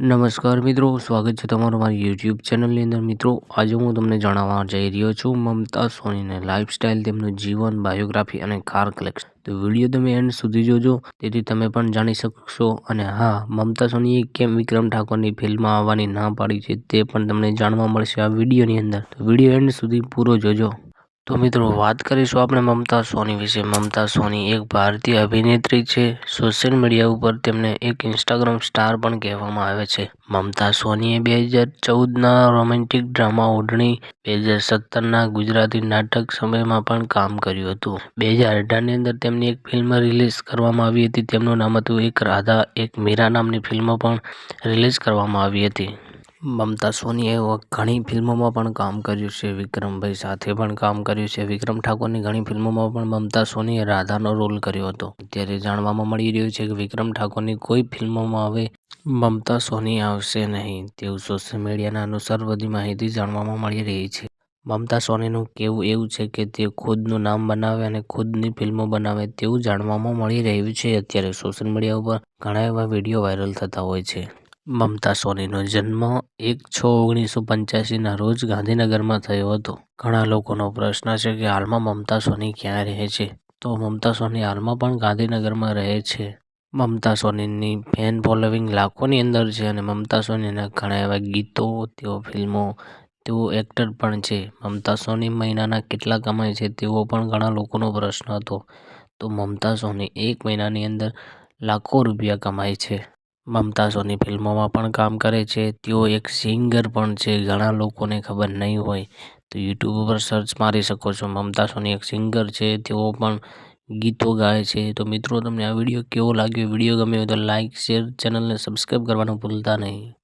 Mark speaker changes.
Speaker 1: નમસ્કાર મિત્રો, સ્વાગત છે તમારું મારી યુટ્યુબ ચેનલની અંદર. મિત્રો, આજે હું તમને જણાવવા જઈ રહ્યો છું મમતા સોનીને લાઈફસ્ટાઈલ, તેમનું જીવન, બાયોગ્રાફી અને કાર કલેક્શન. તો વિડીયો તમે એન્ડ સુધી જોજો, તેથી તમે પણ જાણી શકશો. અને હા, મમતા સોનીએ કેમ વિક્રમ ઠાકોરની ફિલ્મમાં આવવાની ના પાડી છે તે પણ તમને જાણવા મળશે આ વિડીયોની અંદર. તો વિડીયો એન્ડ સુધી પૂરો જોજો. તો મિત્રો, વાત કરીશું આપણે મમતા સોની વિશે. મમતા સોની એક ભારતીય અભિનેત્રી છે. સોશિયલ મીડિયા ઉપર તેમને એક ઇન્સ્ટાગ્રામ સ્ટાર પણ કહેવામાં આવે છે. મમતા સોનીએ 2014ના રોમેન્ટિક ડ્રામા ઓઢણી, 2017ના ગુજરાતી નાટક સમયમાં પણ કામ કર્યું હતું. 2018ની અંદર તેમની એક ફિલ્મ રિલીઝ કરવામાં આવી હતી. તેમનું નામ હતું એક રાધા એક મીરા નામની ફિલ્મ પણ રિલીઝ કરવામાં આવી હતી. મમતા સોનીએ ઘણી ફિલ્મોમાં પણ કામ કર્યું છે. વિક્રમભાઈ સાથે પણ કામ કર્યું છે. વિક્રમ ઠાકોરની ઘણી ફિલ્મોમાં પણ મમતા સોનીએ રાધાનો રોલ કર્યો હતો. અત્યારે જાણવામાં મળી રહ્યું છે કે વિક્રમ ઠાકોરની કોઈ ફિલ્મોમાં હવે મમતા સોની આવશે નહીં, તેવું સોશિયલ મીડિયાના અનુસાર બધી માહિતી જાણવામાં મળી રહી છે. મમતા સોનીનું કહેવું એવું છે કે તે ખુદનું નામ બનાવે અને ખુદની ફિલ્મો બનાવે તેવું જાણવામાં મળી રહ્યું છે. અત્યારે સોશિયલ મીડિયા ઉપર ઘણા એવા વિડીયો વાયરલ થતા હોય છે. મમતા સોનીનો જન્મ 1/6/1985ના રોજ ગાંધીનગરમાં થયો હતો. ઘણા લોકોનો પ્રશ્ન છે કે હાલમાં મમતા સોની ક્યાં રહે છે? તો મમતા સોની હાલમાં પણ ગાંધીનગરમાં રહે છે. મમતા સોનીની ફેન ફોલોવિંગ લાખોની અંદર છે અને મમતા સોનીના ઘણા એવા ગીતો, તેઓ ફિલ્મો, તેઓ એક્ટર પણ છે. મમતા સોની મહિનાના કેટલા કમાય છે તેવો પણ ઘણા લોકોનો પ્રશ્ન હતો. તો મમતા સોની એક મહિનાની અંદર લાખો રૂપિયા કમાય છે. મમતા સોની ફિલ્મોમાં પણ કામ કરે છે. તેઓ એક સિંગર પણ છે. ઘણા લોકોને ખબર નહીં હોય તો યુટ્યુબ ઉપર સર્ચ મારી શકો છો. મમતા સોની એક સિંગર છે. તેઓ પણ ગીતો ગાય છે. તો મિત્રો, તમને આ વિડીયો કેવો લાગ્યો? વિડીયો ગમ્યો હોય તો લાઇક, શેર, ચેનલને સબસ્ક્રાઈબ કરવાનું ભૂલતા નહીં.